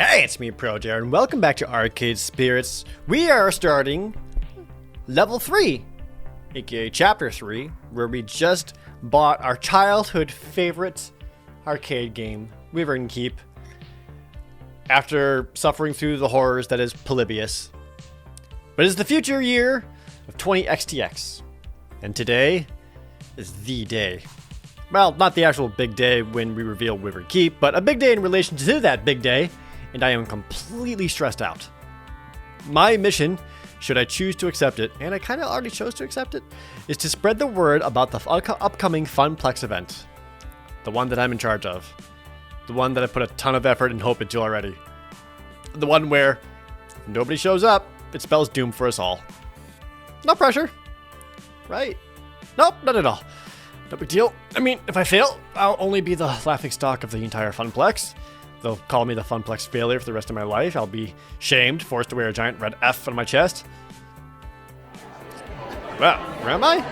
Hey, it's me, ProJared, and welcome back to Arcade Spirits. We are starting Level 3, aka Chapter 3, where we just bought our childhood favorite arcade game, Wyvern Keep, after suffering through the horrors that is Polybius. But it's the future year of 20XTX, and today is the day. Well, not the actual big day when we reveal Wyvern Keep, but a big day in relation to that big day, and I am completely stressed out. My mission, should I choose to accept it, and I kind of already chose to accept it, is to spread the word about the upcoming Funplex event. The one that I'm in charge of. The one that I put a ton of effort and hope into already. The one where, if nobody shows up, it spells doom for us all. No pressure. Right? Nope, not at all. No big deal. I mean, if I fail, I'll only be the laughingstock of the entire Funplex. They'll call me the Funplex failure for the rest of my life. I'll be shamed, forced to wear a giant red F on my chest. Well, where am I?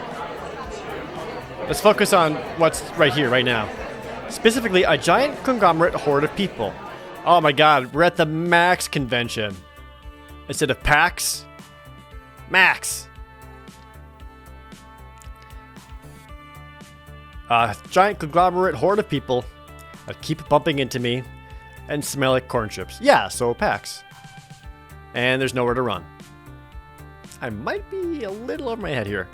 Let's focus on what's right here, right now. Specifically, a giant conglomerate horde of people. Oh my god, we're at the MAX convention. Instead of PAX, MAX. A giant conglomerate horde of people that keep bumping into me and smell like corn chips. Yeah, so PAX. And there's nowhere to run. I might be a little over my head here.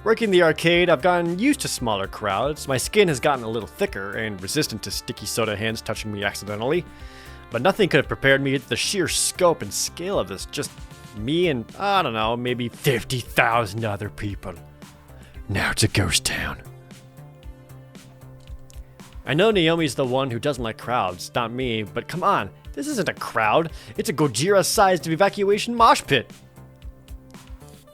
Working the arcade, I've gotten used to smaller crowds. My skin has gotten a little thicker and resistant to sticky soda hands touching me accidentally. But nothing could have prepared me to the sheer scope and scale of this. Just me and, I don't know, maybe 50,000 other people. Now it's a ghost town. I know Naomi's the one who doesn't like crowds, not me, but come on, this isn't a crowd. It's a Gojira-sized evacuation mosh pit.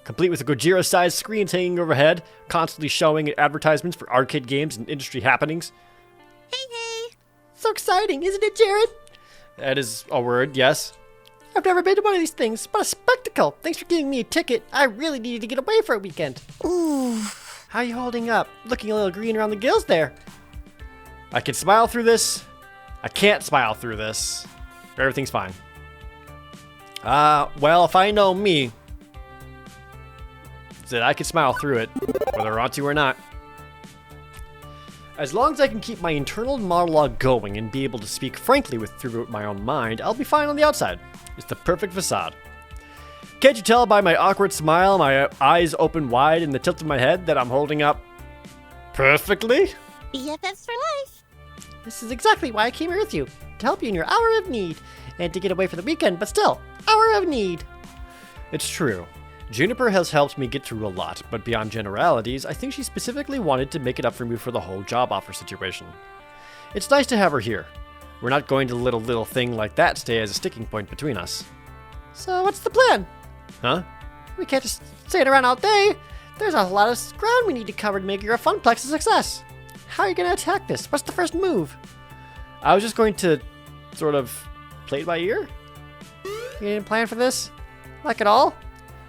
Complete with Gojira-sized screens hanging overhead, constantly showing advertisements for arcade games and industry happenings. Hey. So exciting, isn't it, Jared? That is a word, yes. I've never been to one of these things, but a spectacle. Thanks for giving me a ticket. I really needed to get away for a weekend. Ooh. How are you holding up? Looking a little green around the gills there. I can smile through this. I can't smile through this. Everything's fine. Well, if I know me, that I can smile through it, whether I want to or not. As long as I can keep my internal monologue going and be able to speak frankly through my own mind, I'll be fine on the outside. It's the perfect facade. Can't you tell by my awkward smile, my eyes open wide, and the tilt of my head that I'm holding up perfectly? BFFs for life. This is exactly why I came here with you, to help you in your hour of need, and to get away for the weekend, but still, hour of need. It's true. Juniper has helped me get through a lot, but beyond generalities, I think she specifically wanted to make it up for me for the whole job offer situation. It's nice to have her here. We're not going to let a little thing like that stay as a sticking point between us. So what's the plan? Huh? We can't just sit around all day. There's a lot of ground we need to cover to make your Funplex a success. How are you going to attack this? What's the first move? I was just going to sort of play it by ear. You didn't plan for this? Like at all?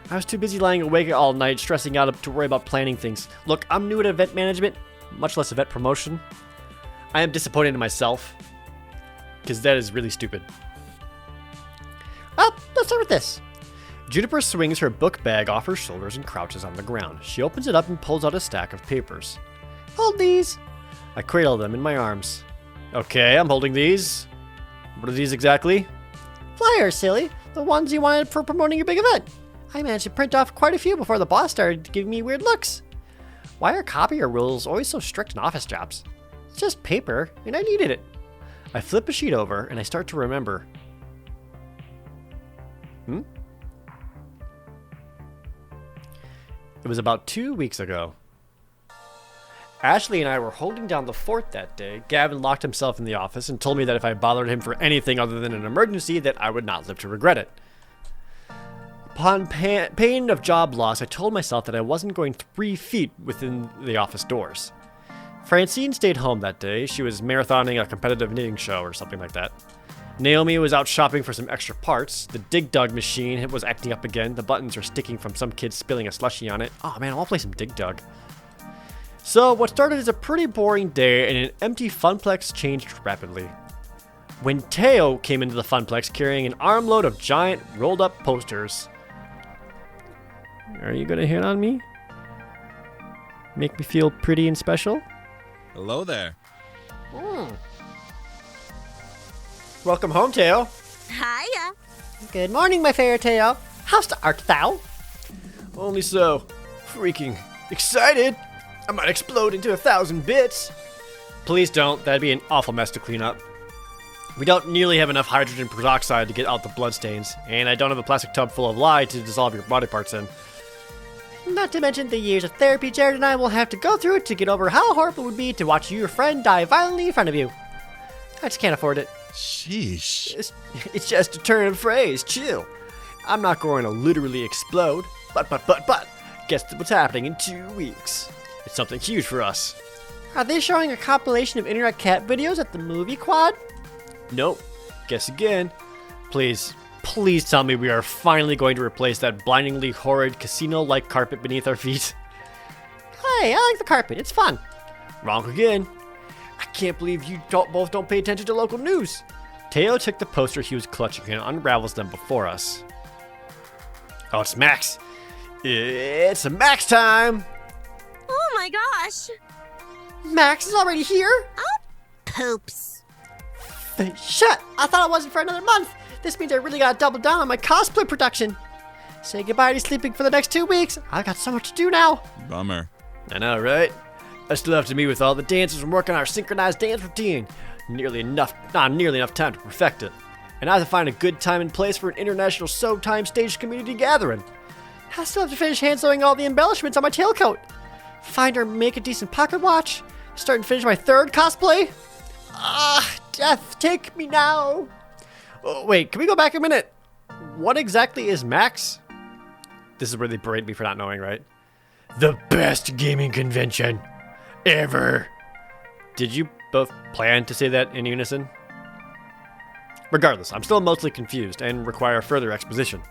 I was too busy lying awake all night, stressing out to worry about planning things. Look, I'm new at event management, much less event promotion. I am disappointed in myself, because that is really stupid. Well, let's start with this. Juniper swings her book bag off her shoulders and crouches on the ground. She opens it up and pulls out a stack of papers. Hold these. I cradle them in my arms. Okay, I'm holding these. What are these exactly? Flyers, silly. The ones you wanted for promoting your big event. I managed to print off quite a few before the boss started giving me weird looks. Why are copier rules always so strict in office jobs? It's just paper, and I needed it. I flip a sheet over, and I start to remember. It was about 2 weeks ago. Ashley and I were holding down the fort that day. Gavin locked himself in the office and told me that if I bothered him for anything other than an emergency, that I would not live to regret it. Upon pain of job loss, I told myself that I wasn't going 3 feet within the office doors. Francine stayed home that day. She was marathoning a competitive knitting show or something like that. Naomi was out shopping for some extra parts. The Dig Dug machine was acting up again. The buttons are sticking from some kid spilling a slushie on it. Oh man, I want to play some Dig Dug. So what started as a pretty boring day in an empty Funplex changed rapidly. when Teo came into the Funplex carrying an armload of giant rolled-up posters. Are you gonna hit on me? Make me feel pretty and special? Hello there. Welcome home, Teo. Hiya. Good morning, my fair Teo. How art thou? Only so. Freaking excited. I might explode into 1,000 bits. Please don't. That'd be an awful mess to clean up. We don't nearly have enough hydrogen peroxide to get out the bloodstains, and I don't have a plastic tub full of lye to dissolve your body parts in. Not to mention the years of therapy Jared and I will have to go through to get over how horrible it would be to watch your friend die violently in front of you. I just can't afford it. Sheesh. It's just a turn of phrase. Chill. I'm not going to literally explode, but. Guess what's happening in 2 weeks? It's something huge for us. Are they showing a compilation of internet cat videos at the movie quad? Nope. Guess again. Please tell me we are finally going to replace that blindingly horrid casino-like carpet beneath our feet. Hey, I like the carpet. It's fun. Wrong again. I can't believe you both don't pay attention to local news. Teo took the poster he was clutching and unravels them before us. Oh, it's Max. It's Max time. Oh my gosh. Max is already here? Poops. Shut! I thought it wasn't for another month. This means I really gotta double down on my cosplay production. Say goodbye to sleeping for the next 2 weeks. I've got so much to do now. Bummer. I know, right? I still have to meet with all the dancers and work on our synchronized dance routine. Not nearly enough time to perfect it. And I have to find a good time and place for an international time staged community gathering. I still have to finish hand sewing all the embellishments on my tailcoat. Find or make a decent pocket watch. Start and finish my 3rd cosplay. Death, take me now. Oh, wait, can we go back a minute? What exactly is Max? This is where they berate me for not knowing, right? The best gaming convention ever. Did you both plan to say that in unison? Regardless, I'm still mostly confused and require further exposition.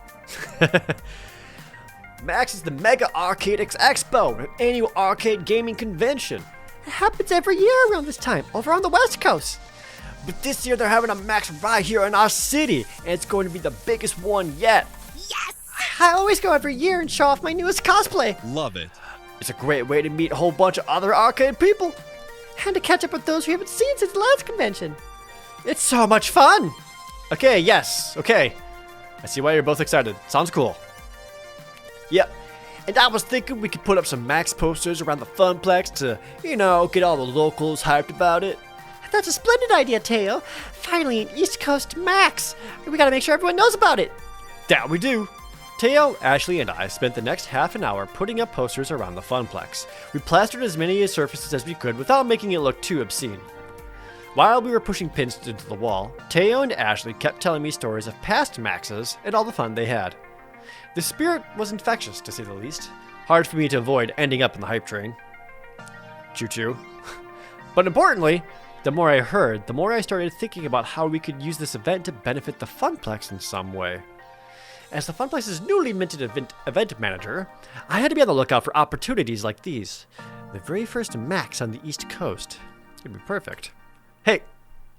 Max is the Mega Arcadex Expo, an annual arcade gaming convention. It happens every year around this time, over on the West Coast. But this year they're having a Max right here in our city, and it's going to be the biggest one yet. Yes! I always go every year and show off my newest cosplay. Love it. It's a great way to meet a whole bunch of other arcade people, and to catch up with those we haven't seen since the last convention. It's so much fun! Okay, yes, okay. I see why you're both excited. Sounds cool. Yep. And I was thinking we could put up some Max posters around the Funplex to, get all the locals hyped about it. That's a splendid idea, Teo. Finally, an East Coast Max. We gotta make sure everyone knows about it. That we do. Teo, Ashley, and I spent the next half an hour putting up posters around the Funplex. We plastered as many surfaces as we could without making it look too obscene. While we were pushing pins into the wall, Teo and Ashley kept telling me stories of past Maxes and all the fun they had. The spirit was infectious, to say the least. Hard for me to avoid ending up in the hype train. Choo-choo. But importantly, the more I heard, the more I started thinking about how we could use this event to benefit the Funplex in some way. As the Funplex's newly minted event manager, I had to be on the lookout for opportunities like these. The very first Max on the East Coast. It'd be perfect. Hey,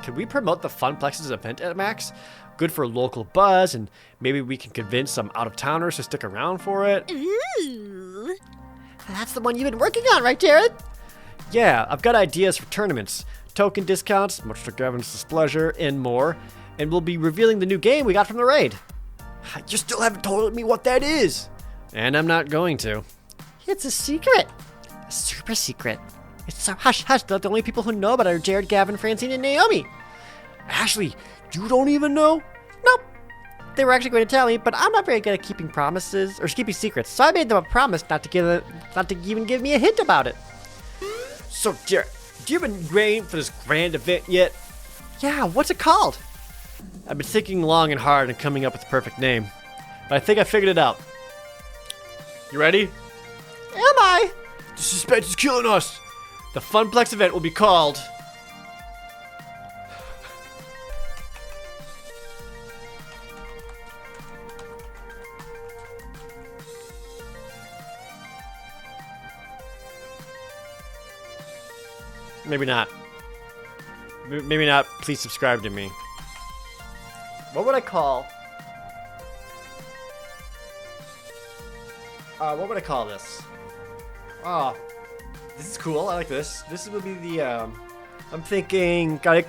can we promote the Funplex's event at Max? Good for local buzz, and maybe we can convince some out-of-towners to stick around for it. Ooh. That's the one you've been working on, right, Jared? Yeah, I've got ideas for tournaments, token discounts, much to Gavin's displeasure, and more. And we'll be revealing the new game we got from the raid. You still haven't told me what that is. And I'm not going to. It's a secret. A super secret. It's so hush-hush that the only people who know about it are Jared, Gavin, Francine, and Naomi. Ashley, you don't even know? Nope. They were actually going to tell me, but I'm not very good at keeping promises, or keeping secrets, so I made them a promise not to even give me a hint about it. So, Jared, do you have a name for this grand event yet? Yeah, what's it called? I've been thinking long and hard and coming up with the perfect name, but I think I figured it out. You ready? Am I? The suspense is killing us. The Funplex event will be called... Maybe not. Maybe not. Please subscribe to me. What would I call? What would I call this? Oh, this is cool. I like this. This would be the, I'm thinking, gotta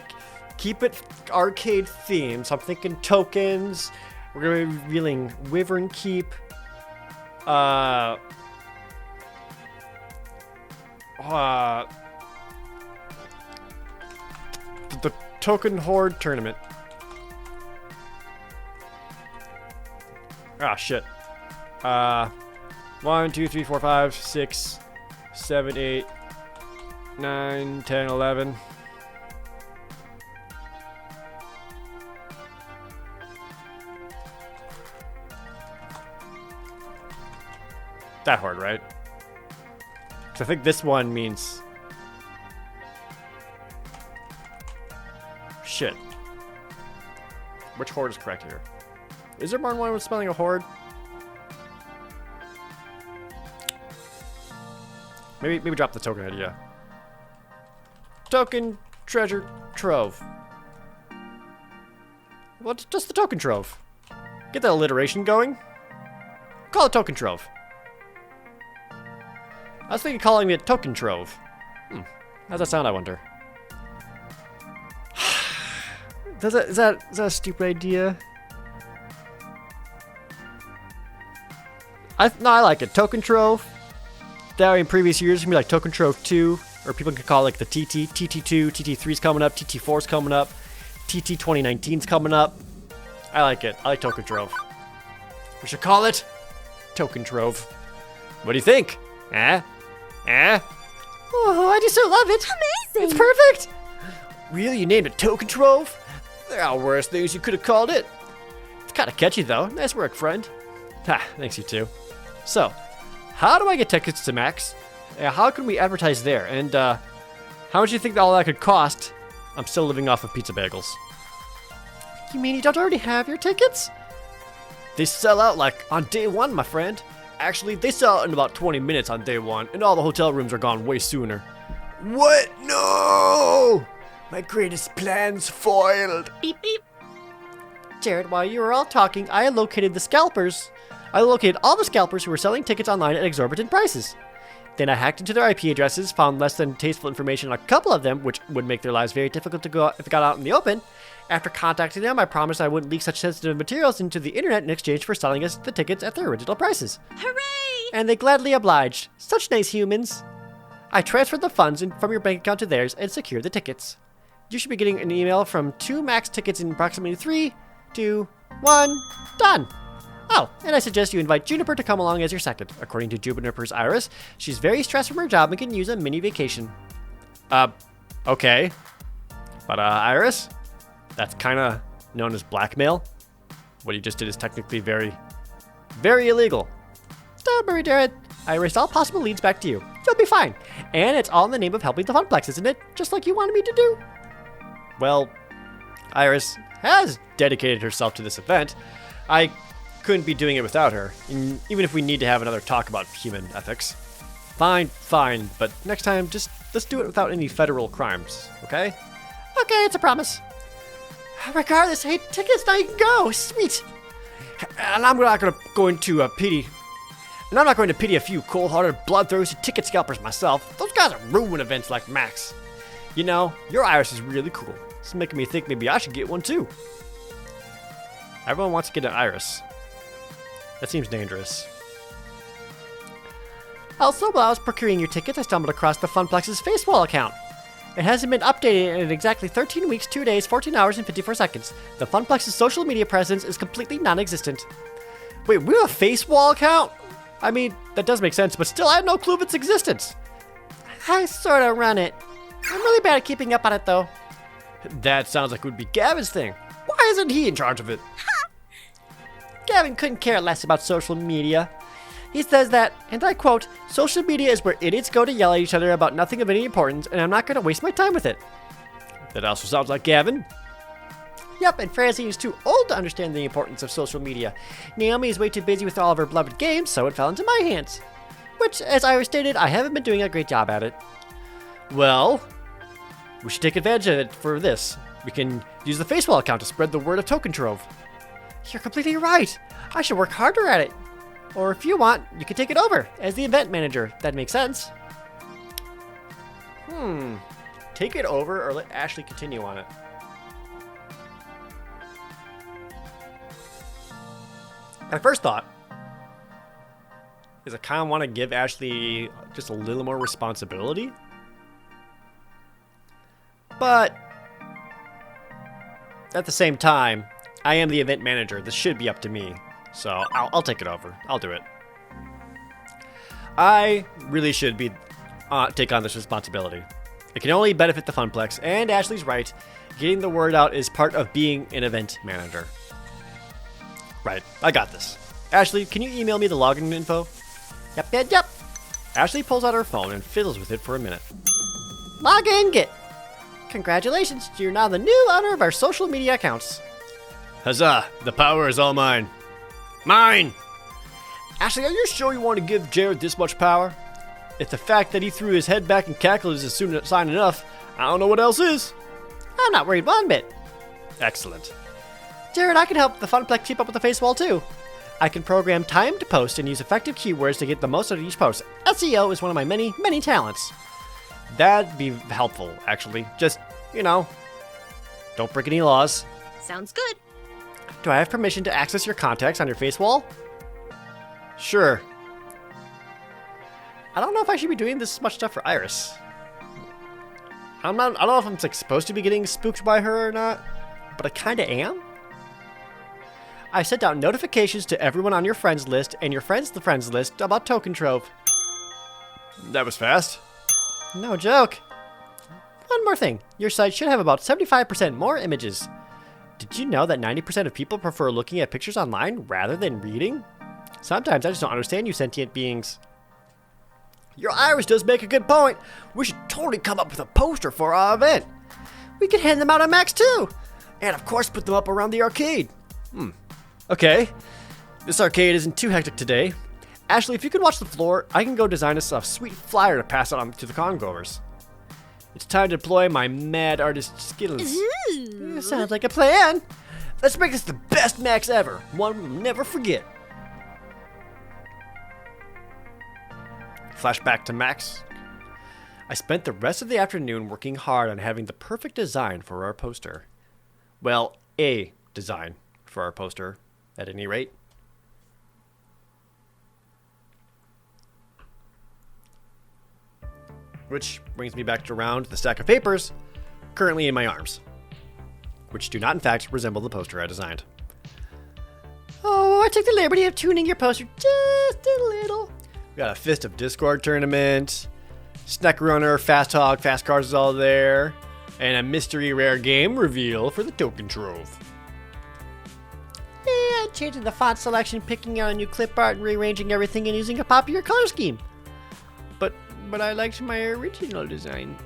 keep it arcade themed. So I'm thinking tokens. We're gonna be revealing Wyvern Keep. The Token Horde Tournament. Ah, shit. 1, 2, 3, 4, 5, 6, 7, 8, 9, 10, 11. That hard, right? Because I think this one means... Shit. Which horde is correct here? Is there more than one with spelling a horde? Maybe drop the token idea. Token treasure trove. Well, it's just the token trove. Get that alliteration going. Call it token trove. I was thinking of calling it token trove. How's that sound, I wonder? Is that a stupid idea? I like it. Token Trove. That way in previous years, it's gonna be like Token Trove 2, or people can call it like the TT2, TT3's coming up, TT4's coming up, TT 2019's coming up. I like it. I like Token Trove. We should call it Token Trove. What do you think? Oh, I just so love it. Amazing. It's perfect. Really, you named it Token Trove? There are worse things you could have called it. It's kind of catchy though. Nice work, friend. Ha, thanks you too. So, how do I get tickets to Max? How can we advertise there? And how much do you think all that could cost? I'm still living off of pizza bagels. You mean you don't already have your tickets? They sell out like on day one, my friend. Actually, they sell out in about 20 minutes on day one, and all the hotel rooms are gone way sooner. What? No! My greatest plans foiled. Beep beep. Jared, while you were all talking, I located the scalpers. I located all the scalpers who were selling tickets online at exorbitant prices. Then I hacked into their IP addresses, found less than tasteful information on a couple of them, which would make their lives very difficult to go if it got out in the open. After contacting them, I promised I wouldn't leak such sensitive materials into the internet in exchange for selling us the tickets at their original prices. Hooray! And they gladly obliged. Such nice humans. I transferred the funds from your bank account to theirs and secured the tickets. You should be getting an email from 2 Max tickets in approximately 3, 2, 1. Done! Oh, and I suggest you invite Juniper to come along as your second. According to Juniper's Iris, she's very stressed from her job and can use a mini vacation. Okay. But, Iris? That's kinda known as blackmail. What you just did is technically very, very illegal. Don't worry, Jared. I erased all possible leads back to you. You'll be fine. And it's all in the name of helping the Funplex, isn't it? Just like you wanted me to do. Well, Iris has dedicated herself to this event. I couldn't be doing it without her, even if we need to have another talk about human ethics. Fine, but next time, just let's do it without any federal crimes, okay? Okay, it's a promise. Regardless, hey, tickets, now you can go. Sweet. And I'm not going to go into pity. And I'm not going to pity a few cold-hearted, bloodthirsty ticket scalpers myself. Those guys ruin events like Max. You know, your Iris is really cool. It's making me think maybe I should get one too. Everyone wants to get an Iris. That seems dangerous. Also, while I was procuring your tickets, I stumbled across the Funplex's Facewall account. It hasn't been updated in exactly 13 weeks, 2 days, 14 hours, and 54 seconds. The Funplex's social media presence is completely non-existent. Wait, we have a Facewall account? I mean, that does make sense, but still, I have no clue of its existence. I sort of run it. I'm really bad at keeping up on it, though. That sounds like it would be Gavin's thing. Why isn't he in charge of it? Gavin couldn't care less about social media. He says that, and I quote, social media is where idiots go to yell at each other about nothing of any importance, and I'm not going to waste my time with it. That also sounds like Gavin. Yep, and Francine is too old to understand the importance of social media. Naomi is way too busy with all of her beloved games, so it fell into my hands. Which, as I stated, I haven't been doing a great job at it. Well, we should take advantage of it for this. We can use the Facewell account to spread the word of Token Trove. You're completely right. I should work harder at it. Or if you want, you can take it over as the event manager. That makes sense. Take it over or let Ashley continue on it. My first thought is I kind of want to give Ashley just a little more responsibility. But at the same time, I am the event manager. This should be up to me. So I'll take it over. I'll do it. I really should be take on this responsibility. It can only benefit the Funplex, and Ashley's right. Getting the word out is part of being an event manager. Right, I got this. Ashley, can you email me the login info? Yep. Ashley pulls out her phone and fiddles with it for a minute. Login, get. Congratulations, you're now the new owner of our social media accounts. Huzzah, the power is all mine. Mine! Ashley, are you sure you want to give Jared this much power? If the fact that he threw his head back and cackled is a soon sign enough, I don't know what else is. I'm not worried one bit. Excellent. Jared, I can help the Funplex keep up with the face wall too. I can program time to post and use effective keywords to get the most out of each post. SEO is one of my many, many talents. That'd be helpful, actually. Just, don't break any laws. Sounds good. Do I have permission to access your contacts on your face wall? Sure. I don't know if I should be doing this much stuff for Iris. I don't know if I'm supposed to be getting spooked by her or not, but I kinda am. I sent out notifications to everyone on your friends list and your friends the friends list about Token Trove. That was fast. No joke. One more thing. Your site should have about 75% more images. Did you know that 90% of people prefer looking at pictures online rather than reading? Sometimes I just don't understand you sentient beings. Your Iris does make a good point. We should totally come up with a poster for our event. We could hand them out on Max too. And of course put them up around the arcade. Okay. This arcade isn't too hectic today. Ashley, if you could watch the floor, I can go design us a sweet flyer to pass on to the congoers. It's time to deploy my mad artist skills. Sounds like a plan. Let's make this the best Max ever. One we'll never forget. Flashback to Max. I spent the rest of the afternoon working hard on having the perfect design for our poster. Well, a design for our poster, at any rate. Which brings me back around the stack of papers currently in my arms, which do not in fact resemble the poster I designed. Oh, I took the liberty of tuning your poster just a little. We got a Fist of Discord tournament, Snack Runner, Fast Hog, Fast Cars is all there, and a mystery rare game reveal for the Token Trove. Yeah, changing the font selection, picking out a new clip art, and rearranging everything and using a popular color scheme. But I liked my original design.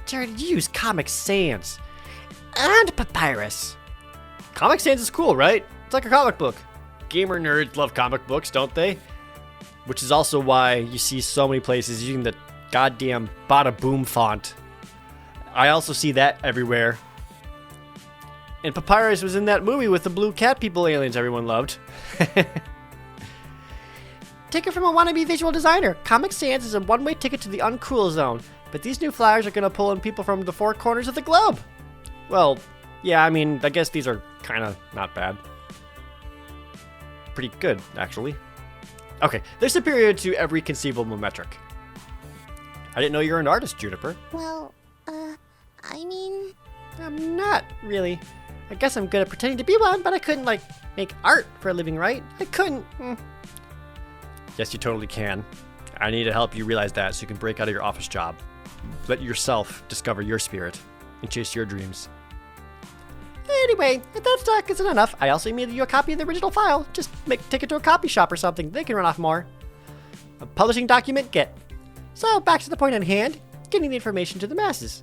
Jared, did you use Comic Sans and Papyrus? Comic Sans is cool, right? It's like a comic book. Gamer nerds love comic books, don't they? Which is also why you see so many places using the goddamn Bada Boom font. I also see that everywhere. And Papyrus was in that movie with the blue cat people aliens everyone loved. Take it from a wannabe visual designer. Comic Sans is a one-way ticket to the uncool zone, but these new flyers are going to pull in people from the four corners of the globe. Well, yeah, I mean, I guess these are kind of not bad. Pretty good, actually. Okay, they're superior to every conceivable metric. I didn't know you were an artist, Juniper. Well, I mean... I'm not, really. I guess I'm good at pretending to be one, but I couldn't, make art for a living, right? I couldn't. Yes, you totally can. I need to help you realize that so you can break out of your office job. Let yourself discover your spirit and chase your dreams. Anyway, if that stock isn't enough, I also emailed you a copy of the original file. Just take it to a copy shop or something. They can run off more. A publishing document, get. So, back to the point at hand, getting the information to the masses.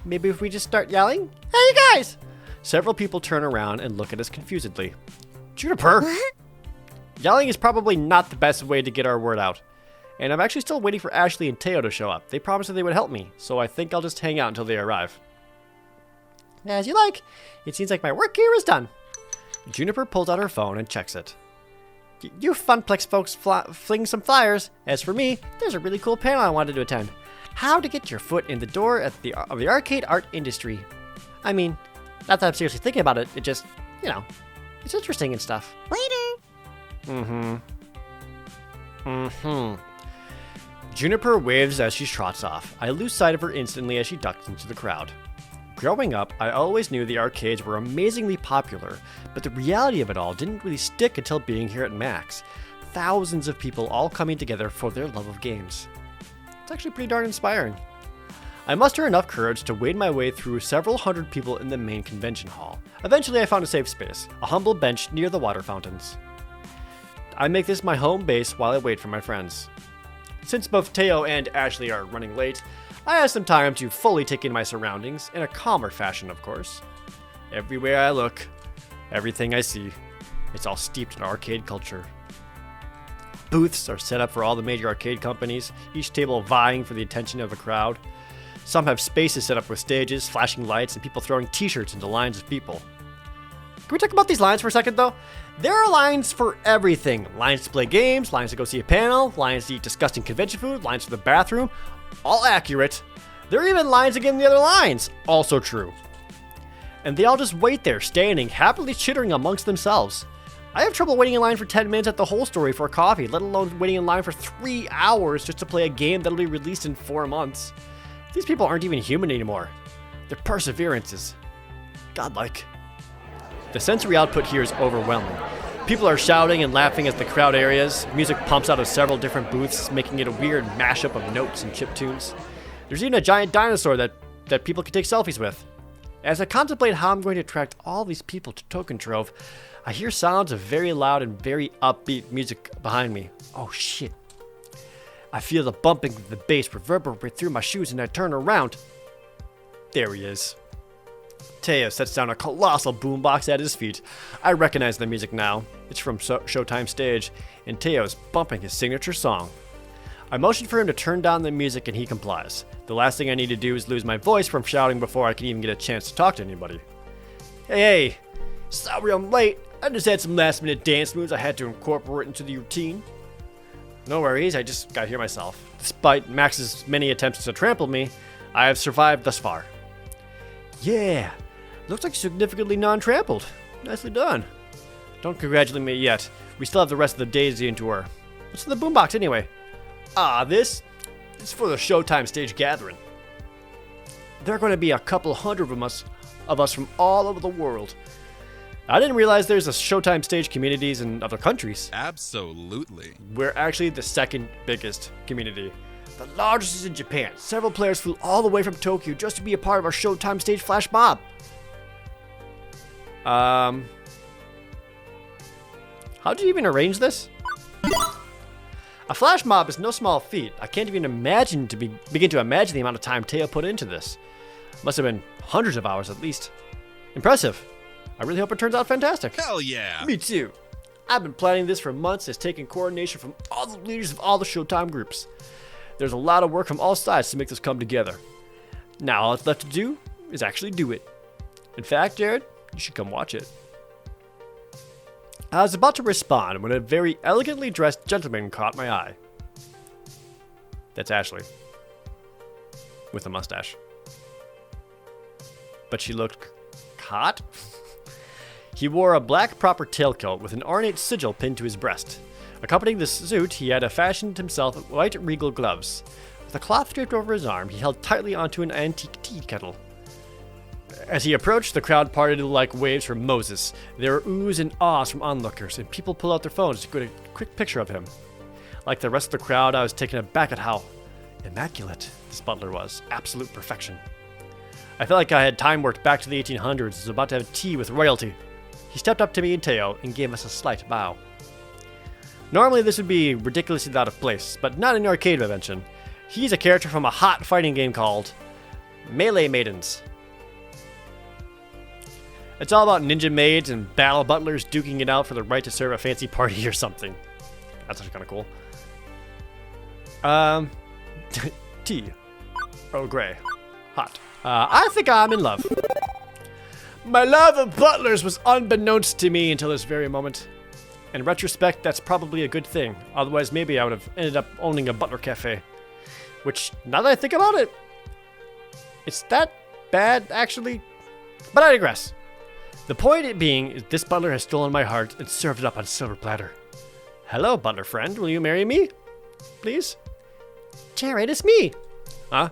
Maybe if we just start yelling, "Hey, you guys!" Several people turn around and look at us confusedly. Juniper! What? Yelling is probably not the best way to get our word out. And I'm actually still waiting for Ashley and Teo to show up. They promised that they would help me, so I think I'll just hang out until they arrive. As you like. It seems like my work here is done. Juniper pulls out her phone and checks it. You Funplex folks fling some flyers. As for me, there's a really cool panel I wanted to attend. How to get your foot in the door of the arcade art industry. I mean, not that I'm seriously thinking about it. It just, it's interesting and stuff. Later. Juniper waves as she trots off. I lose sight of her instantly as she ducks into the crowd. Growing up, I always knew the arcades were amazingly popular, but the reality of it all didn't really stick until being here at PAX. Thousands of people all coming together for their love of games. It's actually pretty darn inspiring. I muster enough courage to wade my way through several hundred people in the main convention hall. Eventually I found a safe space, a humble bench near the water fountains. I make this my home base while I wait for my friends. Since both Teo and Ashley are running late, I have some time to fully take in my surroundings, in a calmer fashion of course. Everywhere I look, everything I see, it's all steeped in arcade culture. Booths are set up for all the major arcade companies, each table vying for the attention of the crowd. Some have spaces set up with stages, flashing lights, and people throwing t-shirts into lines of people. Can we talk about these lines for a second though? There are lines for everything. Lines to play games, lines to go see a panel, lines to eat disgusting convention food, lines to the bathroom. All accurate. There are even lines to get in the other lines. Also true. And they all just wait there, standing, happily chittering amongst themselves. I have trouble waiting in line for 10 minutes at the Whole Story for a coffee, let alone waiting in line for 3 hours just to play a game that'll be released in 4 months. These people aren't even human anymore. Their perseverance is godlike. The sensory output here is overwhelming. People are shouting and laughing as the crowd areas. Music pumps out of several different booths, making it a weird mashup of notes and chiptunes. There's even a giant dinosaur that people can take selfies with. As I contemplate how I'm going to attract all these people to Token Trove, I hear sounds of very loud and very upbeat music behind me. Oh shit. I feel the bumping of the bass reverberate through my shoes and I turn around. There he is. Teo sets down a colossal boombox at his feet. I recognize the music now. It's from Showtime Stage, and Teo's bumping his signature song. I motion for him to turn down the music and he complies. The last thing I need to do is lose my voice from shouting before I can even get a chance to talk to anybody. Hey, sorry I'm late. I just had some last minute dance moves I had to incorporate into the routine. No worries, I just got here myself. Despite Max's many attempts to trample me, I have survived thus far. Yeah, looks like significantly non-trampled. Nicely done. Don't congratulate me yet. We still have the rest of the days to endure. What's in the boombox anyway? This is for the Showtime Stage gathering. There are going to be a couple hundred of us from all over the world. I didn't realize there's a Showtime Stage communities in other countries. Absolutely. We're actually the second biggest community. The largest is in Japan. Several players flew all the way from Tokyo just to be a part of our Showtime Stage flash mob. How'd you even arrange this? A flash mob is no small feat. I can't even begin to imagine the amount of time Teo put into this. Must have been hundreds of hours at least. Impressive. I really hope it turns out fantastic. Hell yeah. Me too. I've been planning this for months. It's taken coordination from all the leaders of all the Showtime groups. There's a lot of work from all sides to make this come together. Now all that's left to do is actually do it. In fact, Jared, you should come watch it. I was about to respond when a very elegantly dressed gentleman caught my eye. That's Ashley. With a mustache. But she looked hot. He wore a black proper tailcoat with an ornate sigil pinned to his breast. Accompanying the suit, he had fashioned himself white regal gloves. With a cloth draped over his arm, he held tightly onto an antique tea kettle. As he approached, the crowd parted like waves from Moses. There were oohs and ahs from onlookers, and people pulled out their phones to get a quick picture of him. Like the rest of the crowd, I was taken aback at how immaculate this butler was. Absolute perfection. I felt like I had time worked back to the 1800s and was about to have tea with royalty. He stepped up to me and Teo and gave us a slight bow. Normally this would be ridiculously out of place, but not in an arcade convention. He's a character from a hot fighting game called Melee Maidens. It's all about ninja maids and battle butlers duking it out for the right to serve a fancy party or something. That's actually kind of cool. Tea. Earl Grey. Hot. I think I'm in love. My love of butlers was unbeknownst to me until this very moment. In retrospect, that's probably a good thing. Otherwise, maybe I would have ended up owning a butler cafe. Which, now that I think about it, it's that bad, actually. But I digress. The point being is this butler has stolen my heart and served it up on a silver platter. Hello, butler friend. Will you marry me? Please? Jared, it's me. Huh?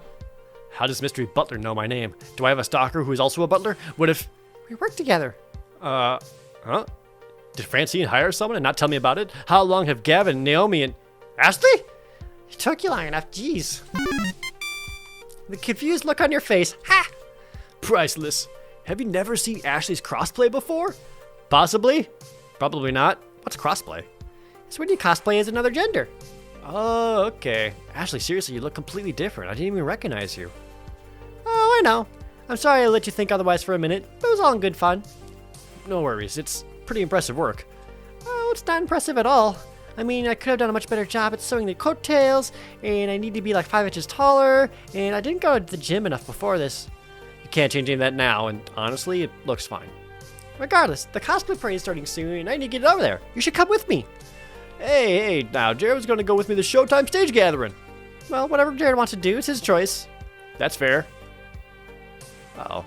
How does Mystery Butler know my name? Do I have a stalker who is also a butler? What if... We work together. Huh? Did Francine hire someone and not tell me about it? How long have Gavin, Naomi, and... Ashley? It took you long enough, jeez. The confused look on your face. Ha! Priceless. Have you never seen Ashley's crossplay before? Possibly. Probably not. What's crossplay? It's when you cosplay as another gender. Oh, okay. Ashley, seriously, you look completely different. I didn't even recognize you. Oh, I know. I'm sorry I let you think otherwise for a minute, but it was all in good fun. No worries. It's pretty impressive work. Oh, it's not impressive at all. I mean, I could have done a much better job at sewing the coattails, and I need to be like 5 inches taller, and I didn't go to the gym enough before this. You can't change any of that now, and honestly, it looks fine. Regardless, the cosplay parade is starting soon, and I need to get over there. You should come with me. Hey, now, Jared was going to go with me to the Showtime stage gathering. Well, whatever Jared wants to do, it's his choice. That's fair. Uh-oh.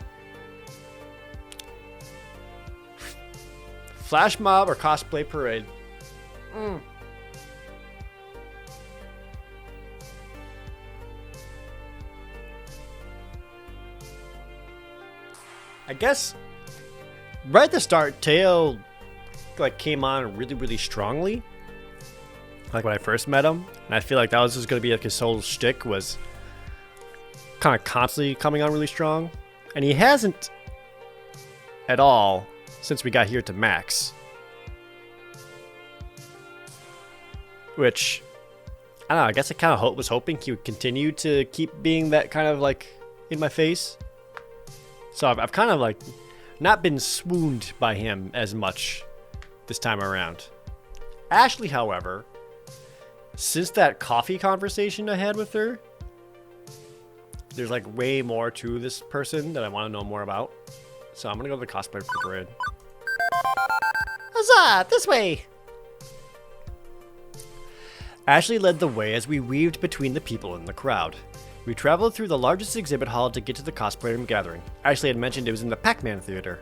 Flash mob or cosplay parade? I guess right at the start, Teo came on really, really strongly. Like when I first met him, and I feel like that was just gonna be like his whole shtick, was kind of constantly coming on really strong, and he hasn't at all since we got here to Max. Which I don't know. I guess I kind of was hoping he would continue to keep being that kind of like in my face. So I've kind of like not been swooned by him as much this time around. Ashley, however, since that coffee conversation I had with her, there's like way more to this person that I want to know more about. So I'm gonna go to the cosplay parade. Huzzah! This way! Ashley led the way as we weaved between the people in the crowd. We traveled through the largest exhibit hall to get to the cosplayer gathering. Ashley had mentioned it was in the Pac-Man theater,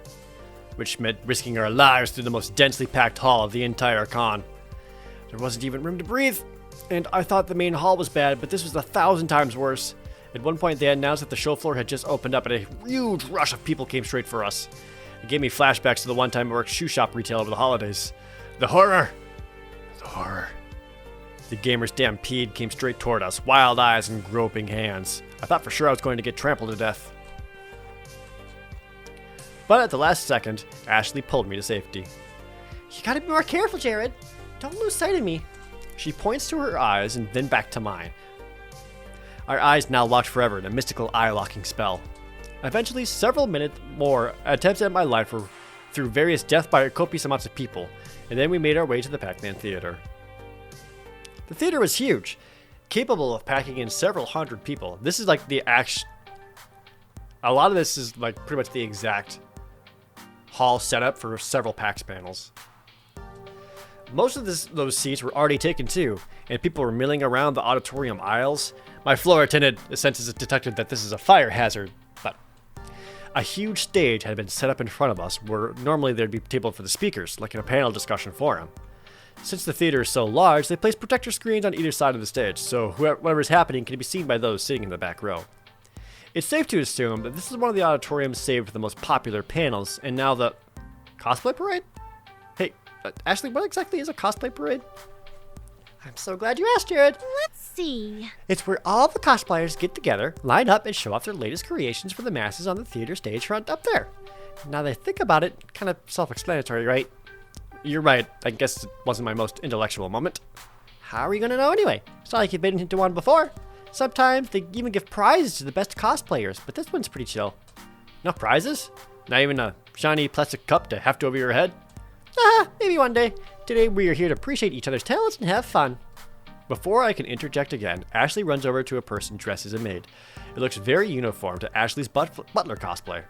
which meant risking our lives through the most densely packed hall of the entire con. There wasn't even room to breathe, and I thought the main hall was bad, but this was 1,000 times worse. At one point, they announced that the show floor had just opened up, and a huge rush of people came straight for us. It gave me flashbacks to the one time I worked shoe shop retail over the holidays. The horror! The horror. The gamer stampede came straight toward us, wild eyes and groping hands. I thought for sure I was going to get trampled to death. But at the last second, Ashley pulled me to safety. You gotta be more careful, Jared. Don't lose sight of me. She points to her eyes and then back to mine. Our eyes now locked forever in a mystical eye-locking spell. Eventually, several minutes more attempts at my life were through various death by copious amounts of people, and then we made our way to the Pac-Man theater. The theater was huge, capable of packing in several hundred people. This is like the a lot of this is like pretty much the exact hall setup for several PAX panels. Most of those seats were already taken too, and people were milling around the auditorium aisles. My floor attendant senses detected that this is a fire hazard, but a huge stage had been set up in front of us where normally there'd be a table for the speakers, like in a panel discussion forum. Since the theater is so large, they placed projector screens on either side of the stage, so whatever's happening can be seen by those sitting in the back row. It's safe to assume that this is one of the auditoriums saved for the most popular panels, and now the... Cosplay parade? Hey, Ashley, what exactly is a cosplay parade? I'm so glad you asked, Jared. Let's see. It's where all the cosplayers get together, line up, and show off their latest creations for the masses on the theater stage front up there. Now that I think about it, kind of self-explanatory, right? You're right, I guess it wasn't my most intellectual moment. How are you gonna know anyway? It's not like you've been into one before. Sometimes they even give prizes to the best cosplayers, but this one's pretty chill. No prizes? Not even a shiny plastic cup to heft over your head? Maybe one day. Today we are here to appreciate each other's talents and have fun. Before I can interject again, Ashley runs over to a person dressed as a maid. It looks very uniform to Ashley's butler cosplay.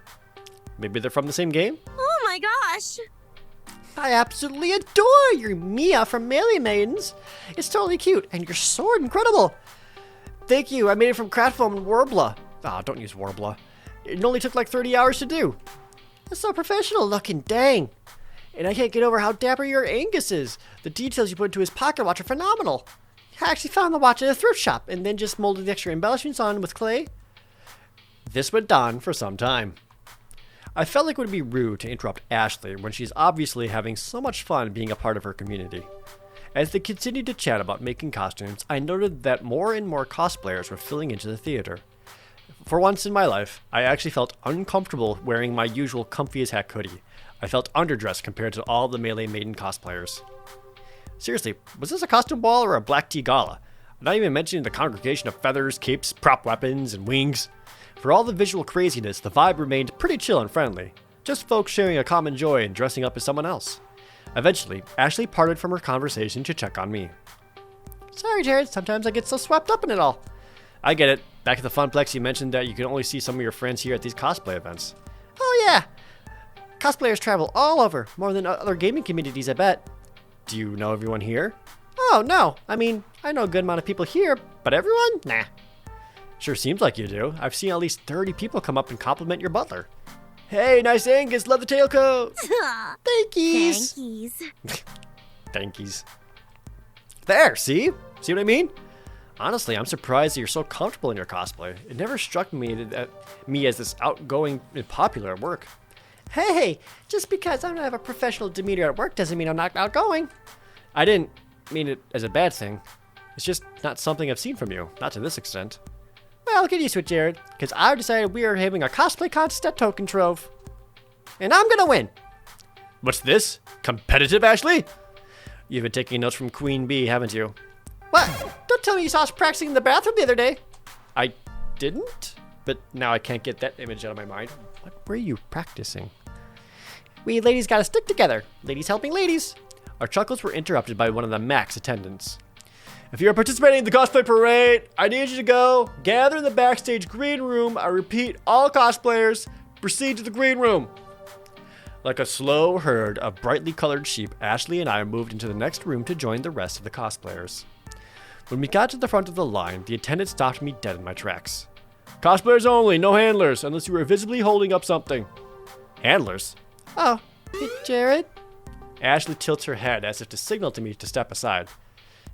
Maybe they're from the same game? Oh my gosh! I absolutely adore your Mia from Melee Maidens. It's totally cute, and your sword incredible. Thank you, I made it from craft foam and Warbler. Ah, don't use Warbler. It only took like 30 hours to do. That's so professional looking, dang. And I can't get over how dapper your Angus is. The details you put into his pocket watch are phenomenal. I actually found the watch at a thrift shop and then just molded the extra embellishments on with clay. This went on for some time. I felt like it would be rude to interrupt Ashley when she's obviously having so much fun being a part of her community. As they continued to chat about making costumes, I noted that more and more cosplayers were filling into the theater. For once in my life, I actually felt uncomfortable wearing my usual comfy as heck hoodie. I felt underdressed compared to all the Melee Maiden cosplayers. Seriously, was this a costume ball or a black tea gala? I'm not even mentioning the congregation of feathers, capes, prop weapons, and wings. For all the visual craziness, the vibe remained pretty chill and friendly. Just folks sharing a common joy in dressing up as someone else. Eventually, Ashley parted from her conversation to check on me. Sorry, Jared, sometimes I get so swept up in it all. I get it. Back at the Funplex, you mentioned that you can only see some of your friends here at these cosplay events. Oh yeah! Cosplayers travel all over, more than other gaming communities, I bet. Do you know everyone here? Oh, no. I mean, I know a good amount of people here, but everyone? Nah. Sure seems like you do. I've seen at least 30 people come up and compliment your butler. Hey, nice Angus, love the tailcoat. Thankies. Thankies. Thankies. There, see? See what I mean? Honestly, I'm surprised that you're so comfortable in your cosplay. It never struck me that me as this outgoing and popular at work. Hey, just because I don't have a professional demeanor at work doesn't mean I'm not outgoing. I didn't mean it as a bad thing. It's just not something I've seen from you, not to this extent. Well, get used to it, Jared, because I decided we are having a cosplay contest at Token Trove. And I'm gonna win. What's this? Competitive, Ashley? You've been taking notes from Queen Bee, haven't you? What? Don't tell me you saw us practicing in the bathroom the other day. I didn't? But now I can't get that image out of my mind. What were you practicing? We ladies gotta stick together. Ladies helping ladies. Our chuckles were interrupted by one of the Max attendants. If you're participating in the cosplay parade, I need you to go gather in the backstage green room. I repeat, all cosplayers, proceed to the green room. Like a slow herd of brightly colored sheep, Ashley and I moved into the next room to join the rest of the cosplayers. When we got to the front of the line, the attendant stopped me dead in my tracks. Cosplayers only, no handlers, unless you are visibly holding up something. Handlers? Oh, Jared? Ashley tilts her head as if to signal to me to step aside.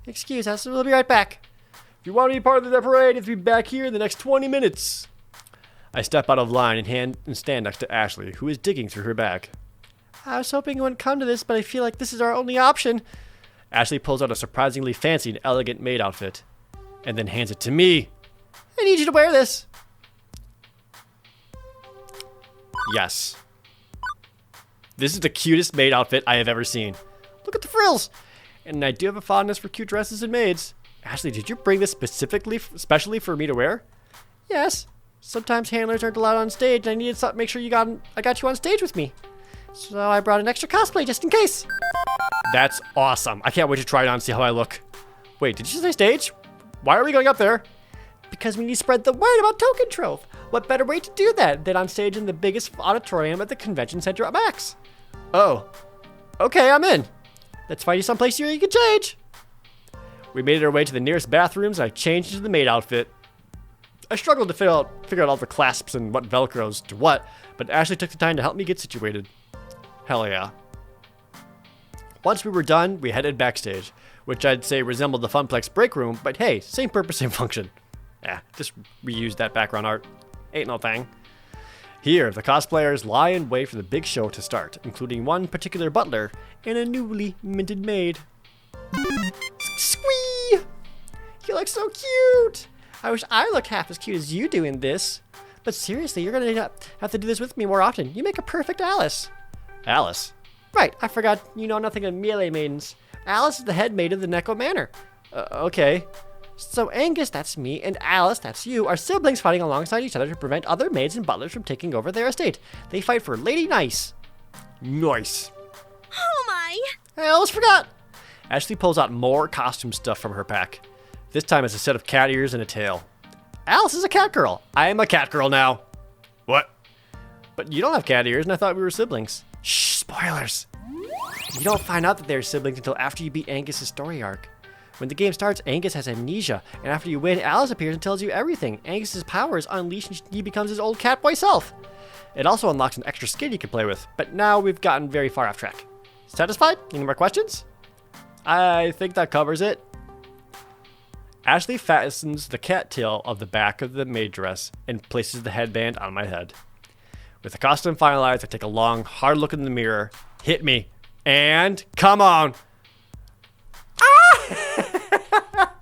Excuse us, we'll be right back. If you want to be part of the parade, you have to be back here in the next 20 minutes. I step out of line and stand next to Ashley, who is digging through her bag. I was hoping you wouldn't come to this, but I feel like this is our only option. Ashley pulls out a surprisingly fancy and elegant maid outfit, and then hands it to me. I need you to wear this. Yes. This is the cutest maid outfit I have ever seen. Look at the frills. And I do have a fondness for cute dresses and maids. Ashley, did you bring this specially for me to wear? Yes. Sometimes handlers aren't allowed on stage, and I needed to make sure I got you on stage with me. So I brought an extra cosplay just in case. That's awesome. I can't wait to try it on and see how I look. Wait, did you say stage? Why are we going up there? Because we need to spread the word about Token Trove. What better way to do that than on stage in the biggest auditorium at the convention center at PAX? Oh. Okay, I'm in. Let's find you someplace here you can change. We made our way to the nearest bathrooms. I changed into the maid outfit. I struggled to figure out all the clasps and what velcros to what, but Ashley took the time to help me get situated. Hell yeah. Once we were done, we headed backstage, which I'd say resembled the Funplex break room, but hey, same purpose, same function. Yeah, just reused that background art. Ain't no thing. Here, the cosplayers lie in wait for the big show to start, including one particular butler and a newly minted maid. Squee! You look so cute! I wish I looked half as cute as you do in this. But seriously, you're gonna have to do this with me more often. You make a perfect Alice. Alice? Right, I forgot you know nothing of Melee Maidens. Alice is the head maid of the Neko Manor. Okay. So Angus, that's me, and Alice, that's you, are siblings fighting alongside each other to prevent other maids and butlers from taking over their estate. They fight for Lady Nice. Nice. Oh my! I almost forgot. Ashley pulls out more costume stuff from her pack. This time it's a set of cat ears and a tail. Alice is a cat girl. I am a cat girl now. What? But you don't have cat ears, and I thought we were siblings. Shh, spoilers! You don't find out that they're siblings until after you beat Angus's story arc. When the game starts, Angus has amnesia, and after you win, Alice appears and tells you everything. Angus's power is unleashed and he becomes his old cat boy self. It also unlocks an extra skin you can play with, but now we've gotten very far off track. Satisfied? Any more questions? I think that covers it. Ashley fastens the cattail of the back of the maid dress and places the headband on my head. With the costume finalized, I take a long, hard look in the mirror, hit me, and come on! Ah!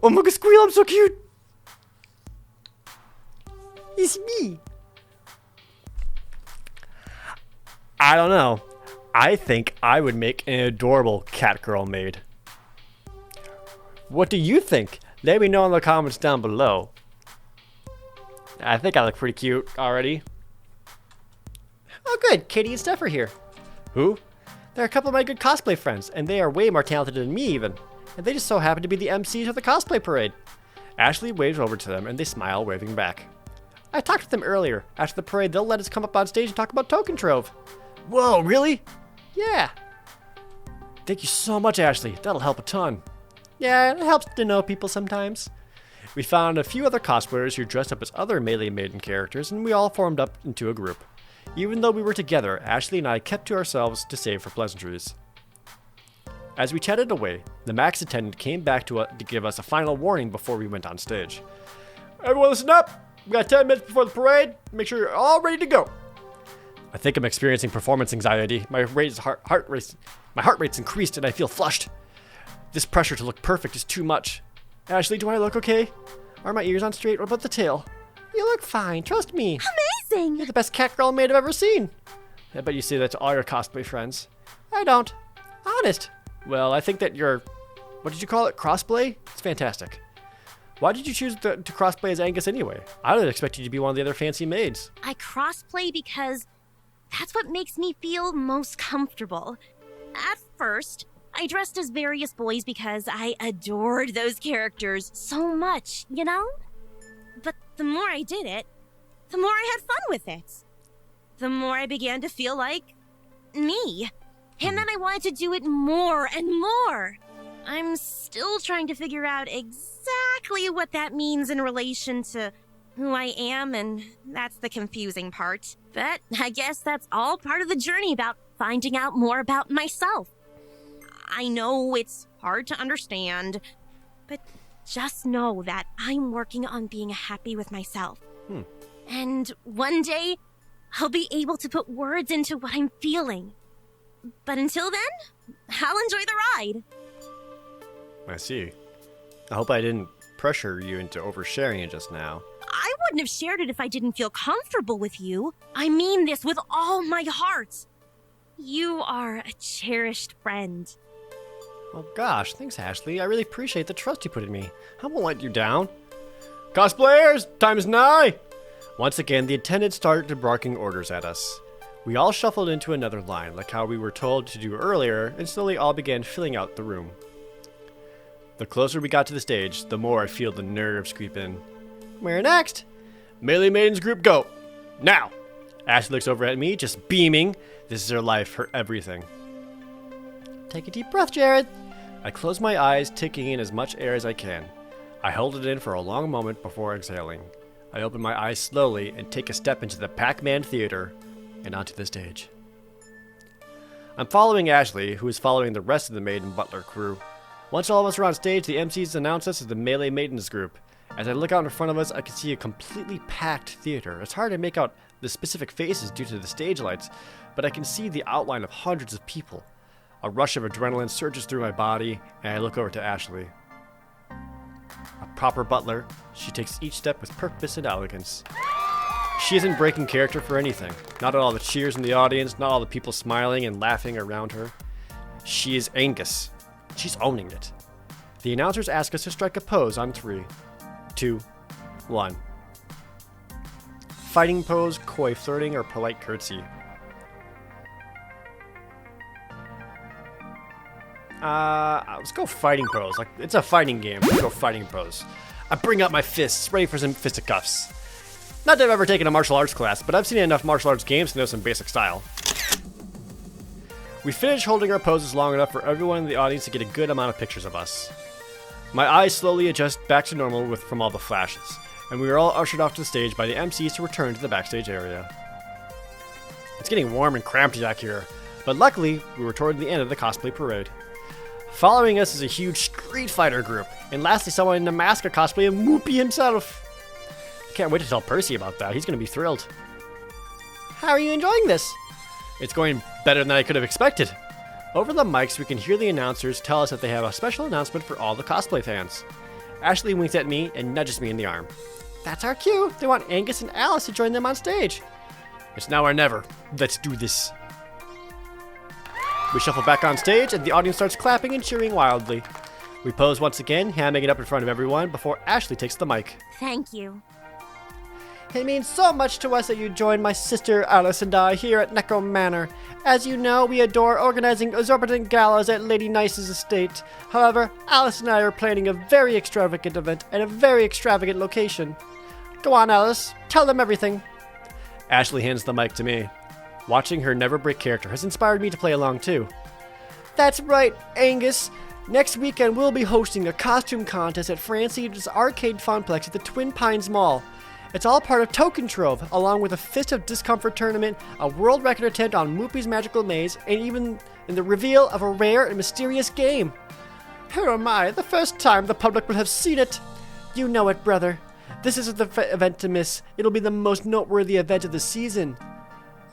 Oh my god, Squeal, I'm so cute! It's me! I don't know. I think I would make an adorable cat girl maid. What do you think? Let me know in the comments down below. I think I look pretty cute already. Oh good, Katie and Steph are here. Who? They're a couple of my good cosplay friends, and they are way more talented than me even. And they just so happen to be the MCs of the cosplay parade. Ashley waves over to them and they smile, waving back. I talked with them earlier. After the parade, they'll let us come up on stage and talk about Token Trove. Whoa, really? Yeah. Thank you so much, Ashley. That'll help a ton. Yeah, it helps to know people sometimes. We found a few other cosplayers who dressed up as other Melee Maiden characters, and we all formed up into a group. Even though we were together, Ashley and I kept to ourselves to save for pleasantries. As we chatted away, the MAX attendant came back to give us a final warning before we went on stage. Everyone listen up! We got 10 minutes before the parade. Make sure you're all ready to go. I think I'm experiencing performance anxiety. My heart rate's increased and I feel flushed. This pressure to look perfect is too much. Ashley, do I look okay? Are my ears on straight? What about the tail? You look fine, trust me. Amazing! You're the best cat girl maid I've ever seen. I bet you say that to all your cosplay friends. I don't. Honest. Well, I think that you're, what did you call it, crossplay? It's fantastic. Why did you choose to crossplay as Angus anyway? I would expect you to be one of the other fancy maids. I crossplay because that's what makes me feel most comfortable. At first, I dressed as various boys because I adored those characters so much, you know? But the more I did it, the more I had fun with it. The more I began to feel like me. And then I wanted to do it more and more. I'm still trying to figure out exactly what that means in relation to who I am, and that's the confusing part. But I guess that's all part of the journey about finding out more about myself. I know it's hard to understand, but just know that I'm working on being happy with myself. And one day, I'll be able to put words into what I'm feeling. But until then, I'll enjoy the ride. I see. I hope I didn't pressure you into oversharing it just now. I wouldn't have shared it if I didn't feel comfortable with you. I mean this with all my heart. You are a cherished friend. Oh gosh, thanks Ashley. I really appreciate the trust you put in me. I won't let you down. Cosplayers, time is nigh! Once again, the attendant started barking orders at us. We all shuffled into another line, like how we were told to do earlier, and slowly all began filling out the room. The closer we got to the stage, the more I feel the nerves creep in. Where next? Melee Maidens group, go! Now! Ashley looks over at me, just beaming. This is her life, her everything. Take a deep breath, Jared. I close my eyes, taking in as much air as I can. I hold it in for a long moment before exhaling. I open my eyes slowly and take a step into the Pac-Man Theater and onto the stage. I'm following Ashley, who is following the rest of the Maid and Butler crew. Once all of us are on stage, the MCs announce us as the Melee Maidens group. As I look out in front of us, I can see a completely packed theater. It's hard to make out the specific faces due to the stage lights, but I can see the outline of hundreds of people. A rush of adrenaline surges through my body, and I look over to Ashley. A proper butler, she takes each step with purpose and elegance. She isn't breaking character for anything. Not all the cheers in the audience, not all the people smiling and laughing around her. She is Angus. She's owning it. The announcers ask us to strike a pose on 3, 2, 1. Fighting pose, coy flirting, or polite curtsy. Let's go fighting pose. Like, it's a fighting game. Let's go fighting pose. I bring out my fists, ready for some fisticuffs. Not that I've ever taken a martial arts class, but I've seen enough martial arts games to know some basic style. We finished holding our poses long enough for everyone in the audience to get a good amount of pictures of us. My eyes slowly adjust back to normal from all the flashes, and we were all ushered off to the stage by the MCs to return to the backstage area. It's getting warm and cramped back here, but luckily we were toward the end of the cosplay parade. Following us is a huge Street Fighter group, and lastly someone in a mask cosplay of Whoopi himself. Can't wait to tell Percy about that. He's going to be thrilled. How are you enjoying this? It's going better than I could have expected. Over the mics, we can hear the announcers tell us that they have a special announcement for all the cosplay fans. Ashley winks at me and nudges me in the arm. That's our cue. They want Angus and Alice to join them on stage. It's now or never. Let's do this. We shuffle back on stage and the audience starts clapping and cheering wildly. We pose once again, hamming it up in front of everyone before Ashley takes the mic. Thank you. It means so much to us that you joined my sister Alice and I here at Necro Manor. As you know, we adore organizing exorbitant galas at Lady Nice's estate. However, Alice and I are planning a very extravagant event at a very extravagant location. Go on, Alice. Tell them everything. Ashley hands the mic to me. Watching her never break character has inspired me to play along too. That's right, Angus. Next weekend we'll be hosting a costume contest at Francie's Arcade Funplex at the Twin Pines Mall. It's all part of Trove, along with a Fist of Discomfort tournament, a world record attempt on Whoopi's Magical Maze, and even in the reveal of a rare and mysterious game. Who am I? The first time the public will have seen it. You know it, brother. This isn't the event to miss. It'll be the most noteworthy event of the season.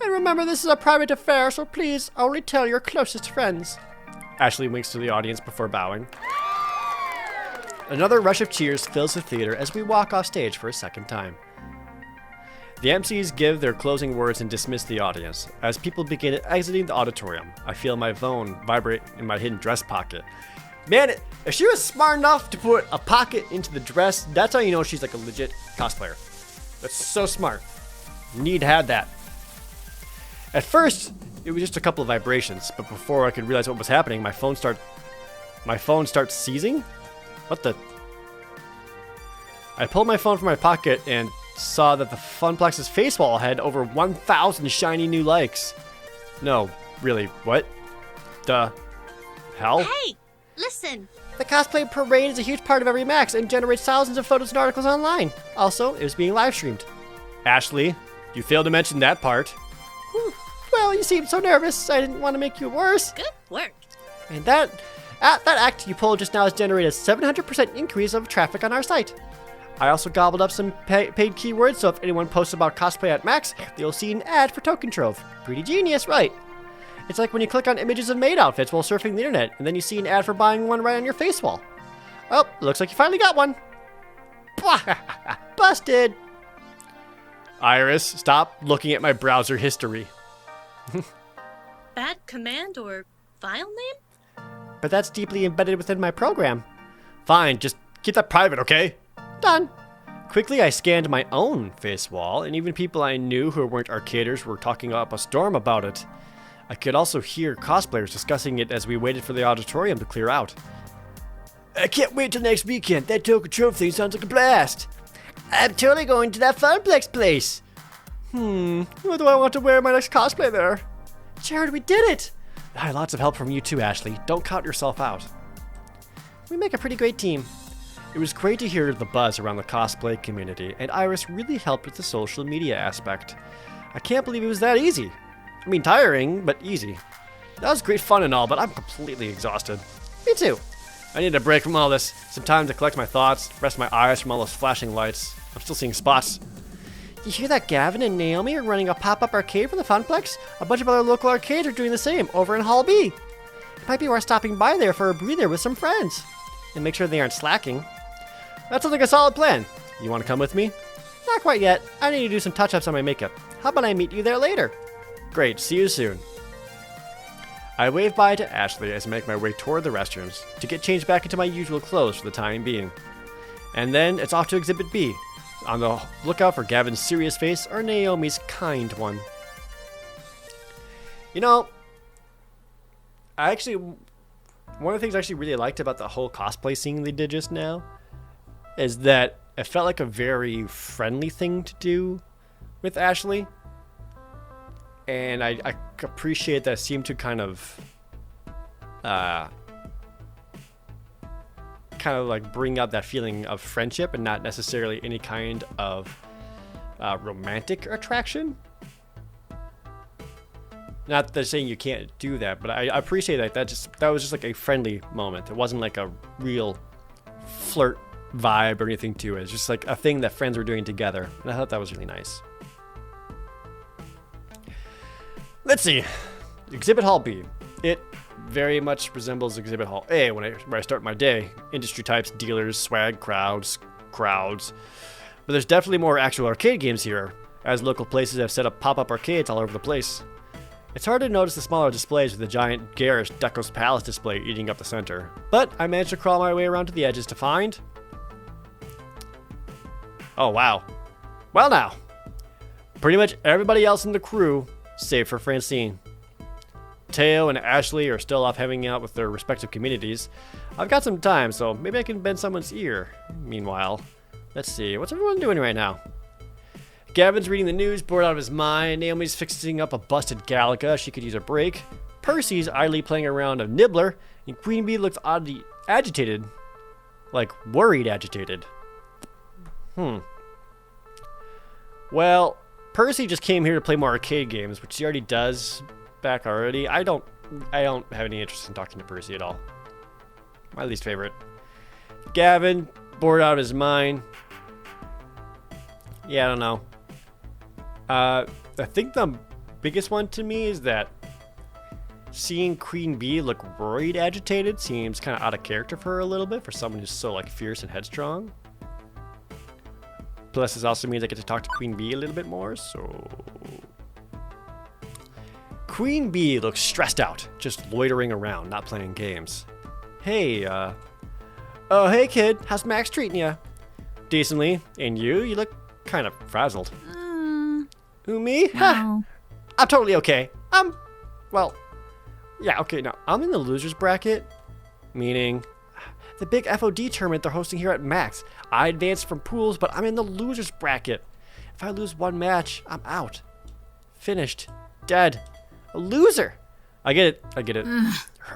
And remember, this is a private affair, so please only tell your closest friends. Ashley winks to the audience before bowing. Another rush of cheers fills the theater as we walk off stage for a second time. The MCs give their closing words and dismiss the audience. As people begin exiting the auditorium, I feel my phone vibrate in my hidden dress pocket. Man, if she was smart enough to put a pocket into the dress, that's how you know she's like a legit cosplayer. That's so smart. Need had that. At first, it was just a couple of vibrations, but before I could realize what was happening, my phone starts seizing? What the? I pulled my phone from my pocket and saw that the Funplex's face wall had over 1,000 shiny new likes. No, really, what the hell? Hey, listen. The cosplay parade is a huge part of every Max and generates thousands of photos and articles online. Also, it was being live streamed. Ashley, you failed to mention that part. Well, you seemed so nervous, I didn't want to make you worse. Good work. And that act you pulled just now has generated a 700% increase of traffic on our site. I also gobbled up some paid keywords, so if anyone posts about cosplay at Max, they'll see an ad for Token Trove. Pretty genius, right? It's like when you click on images of maid outfits while surfing the internet, and then you see an ad for buying one right on your face wall. Oh, looks like you finally got one. Busted! Iris, stop looking at my browser history. Bad command or file name? But that's deeply embedded within my program. Fine, just keep that private, okay? Done. Quickly, I scanned my own face wall, and even people I knew who weren't arcaders were talking up a storm about it. I could also hear cosplayers discussing it as we waited for the auditorium to clear out. I can't wait till next weekend. That Token Trove thing sounds like a blast. I'm totally going to that Funplex place. What do I want to wear my next cosplay there? Jared, we did it! I had lots of help from you too, Ashley. Don't count yourself out. We make a pretty great team. It was great to hear the buzz around the cosplay community, and Iris really helped with the social media aspect. I can't believe it was that easy. I mean, tiring, but easy. That was great fun and all, but I'm completely exhausted. Me too. I need a break from all this, some time to collect my thoughts, rest my eyes from all those flashing lights. I'm still seeing spots. You hear that Gavin and Naomi are running a pop-up arcade for the Funplex? A bunch of other local arcades are doing the same over in Hall B. It might be worth stopping by there for a breather with some friends. And make sure they aren't slacking. That sounds like a solid plan. You want to come with me? Not quite yet. I need to do some touch-ups on my makeup. How about I meet you there later? Great, see you soon. I wave bye to Ashley as I make my way toward the restrooms to get changed back into my usual clothes for the time being. And then it's off to Exhibit B, on the lookout for Gavin's serious face or Naomi's kind one. You know, one of the things I actually really liked about the whole cosplay scene they did just now is that it felt like a very friendly thing to do with Ashley. And I appreciate that it seemed to kind of like bring out that feeling of friendship and not necessarily any kind of romantic attraction. Not that saying you can't do that, but I appreciate that was just like a friendly moment. It wasn't like a real flirt vibe or anything to it. It's just like a thing that friends were doing together. And I thought that was really nice. Let's see. Exhibit Hall B. It very much resembles Exhibit Hall A when I start my day. Industry types, dealers, swag, crowds. But there's definitely more actual arcade games here, as local places have set up pop-up arcades all over the place. It's hard to notice the smaller displays with the giant, garish Deco's Palace display eating up the center. But I managed to crawl my way around to the edges to find... Oh, wow. Well now. Pretty much everybody else in the crew, save for Francine. Teo and Ashley are still off hanging out with their respective communities. I've got some time, so maybe I can bend someone's ear. Meanwhile, let's see, what's everyone doing right now? Gavin's reading the news, bored out of his mind. Naomi's fixing up a busted Galaga. She could use a break. Percy's idly playing around a Nibbler. And Queen Bee looks oddly agitated. Like, worried agitated. Well, Percy just came here to play more arcade games, which he already does back already. I don't have any interest in talking to Percy at all. My least favorite. Gavin, bored out of his mind. Yeah, I don't know. I think the biggest one to me is that seeing Queen Bee look worried, agitated seems kind of out of character for her a little bit, for someone who's so like fierce and headstrong. Plus, this also means I get to talk to Queen Bee a little bit more, so... Queen Bee looks stressed out, just loitering around, not playing games. Hey, Oh, hey kid, how's Max treating you? Decently. And you? You look kind of frazzled. Who, me? No. I'm totally okay. Well, yeah, okay, now, I'm in the loser's bracket, meaning the big FOD tournament they're hosting here at Max. I advanced from pools, but I'm in the loser's bracket. If I lose one match, I'm out. Finished. Dead. A loser. I get it.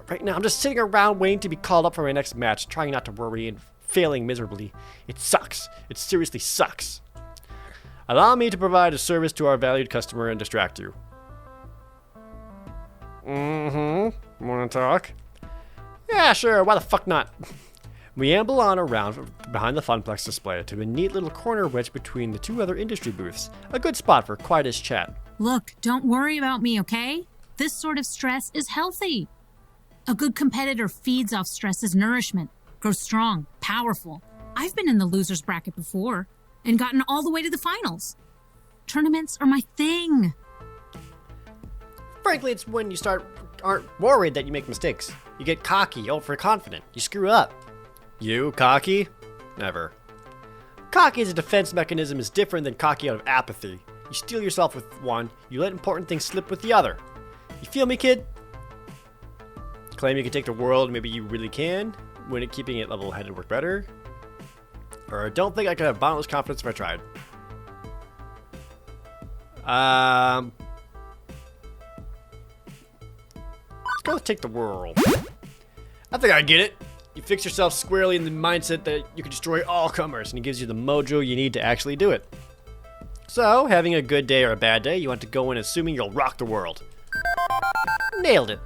Right now, I'm just sitting around waiting to be called up for my next match, trying not to worry and failing miserably. It sucks. It seriously sucks. Allow me to provide a service to our valued customer and distract you. Wanna talk? Yeah, sure, why the fuck not? We amble on around behind the Funplex display to a neat little corner wedged between the two other industry booths. A good spot for quietish chat. Look, don't worry about me, okay? This sort of stress is healthy. A good competitor feeds off stress as nourishment, grows strong, powerful. I've been in the loser's bracket before and gotten all the way to the finals. Tournaments are my thing. Frankly, it's when you aren't worried that you make mistakes. You get cocky, overconfident. You screw up. You cocky? Never. Cocky as a defense mechanism is different than cocky out of apathy. You steel yourself with one, you let important things slip with the other. You feel me, kid? Claim you can take the world, maybe you really can. When keeping it level-headed work better. Or don't think I could have boundless confidence if I tried. Let's go take the world. I think I get it. You fix yourself squarely in the mindset that you can destroy all comers, and it gives you the mojo you need to actually do it. So, having a good day or a bad day, you want to go in assuming you'll rock the world. Nailed it.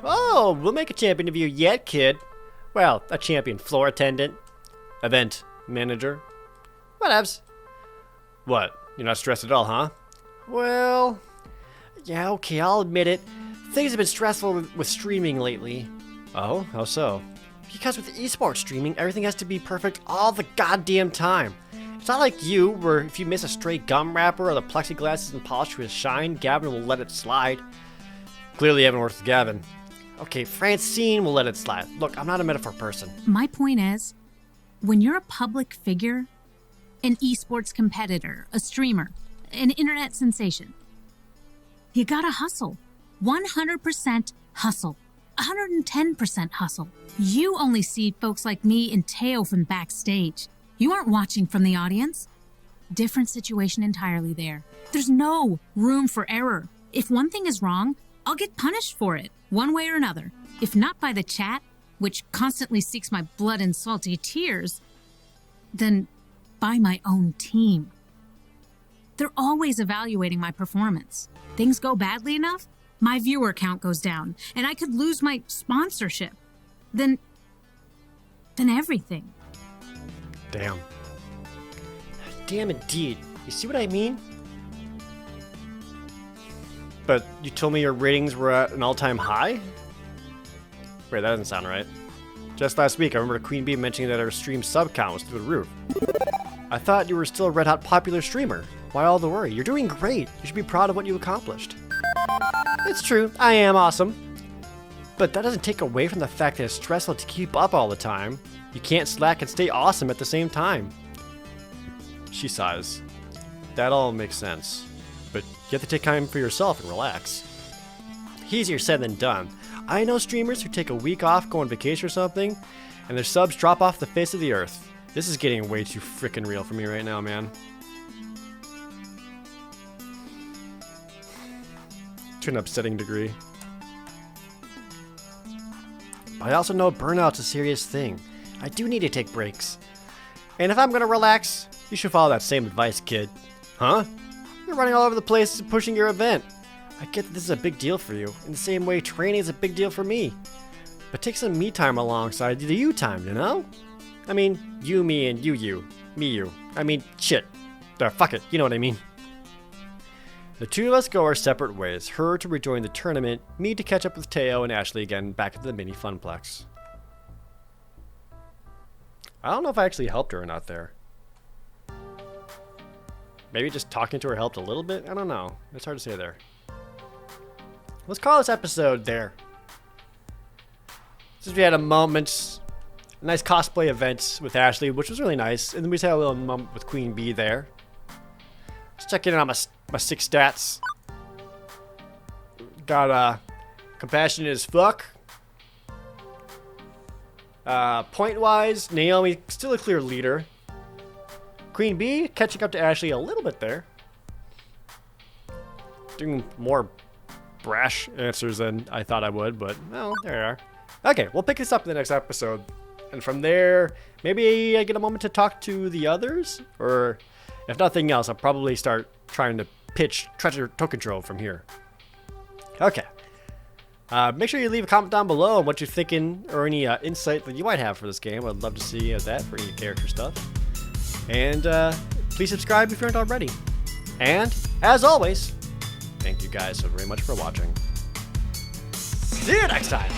Oh, we'll make a champion of you yet, kid. Well, a champion floor attendant, event manager, whatevs. What? You're not stressed at all, huh? Well, yeah, okay, I'll admit it. Things have been stressful with streaming lately. Oh, how so? Because with esports streaming, everything has to be perfect all the goddamn time. It's not like you, where if you miss a stray gum wrapper or the plexiglass isn't polished with shine, Gavin will let it slide. Clearly you haven't worked with Gavin. Okay, Francine will let it slide. Look, I'm not a metaphor person. My point is, when you're a public figure, an esports competitor, a streamer, an internet sensation, you gotta hustle. 100% hustle. 110% hustle. You only see folks like me and Teo from backstage. You aren't watching from the audience. Different situation entirely there. There's no room for error. If one thing is wrong, I'll get punished for it, one way or another. If not by the chat, which constantly seeks my blood and salty tears, then by my own team. They're always evaluating my performance. Things go badly enough, my viewer count goes down, and I could lose my sponsorship. Then everything. Damn. Damn indeed. You see what I mean? But you told me your ratings were at an all-time high? Wait, that doesn't sound right. Just last week, I remember Queen Bee mentioning that her stream sub count was through the roof. I thought you were still a red-hot popular streamer. Why all the worry? You're doing great. You should be proud of what you accomplished. It's true, I am awesome. But that doesn't take away from the fact that it's stressful to keep up all the time. You can't slack and stay awesome at the same time. She sighs. That all makes sense. But you have to take time for yourself and relax. Easier said than done. I know streamers who take a week off, go on vacation or something, and their subs drop off the face of the earth. This is getting way too freaking real for me right now, man. To an upsetting degree. But I also know burnout's a serious thing. I do need to take breaks. And if I'm gonna relax, you should follow that same advice, kid. Huh? You're running all over the place pushing your event. I get that this is a big deal for you, in the same way training is a big deal for me. But take some me time alongside the you time, you know? I mean, you, me, and you. Me, you. I mean, shit. Fuck it, you know what I mean. The two of us go our separate ways, her to rejoin the tournament, me to catch up with Teo and Ashley again back at the mini funplex. I don't know if I actually helped her or not there. Maybe just talking to her helped a little bit? I don't know. It's hard to say there. Let's call this episode there. Since we had a moment, a nice cosplay event with Ashley, which was really nice, and then we just had a little moment with Queen Bee there. Let's check in on my 6 stats. Got compassionate as fuck. Point wise, Naomi still a clear leader. Queen Bee catching up to Ashley a little bit there. Doing more brash answers than I thought I would, but well, there you are. Okay, we'll pick this up in the next episode. And from there, maybe I get a moment to talk to the others? Or if nothing else, I'll probably start trying to pitch Treasure Token Trove from here. Okay. Make sure you leave a comment down below on what you're thinking or any insight that you might have for this game. I'd love to see that for any character stuff. And please subscribe if you aren't already. And, as always, thank you guys so very much for watching. See you next time!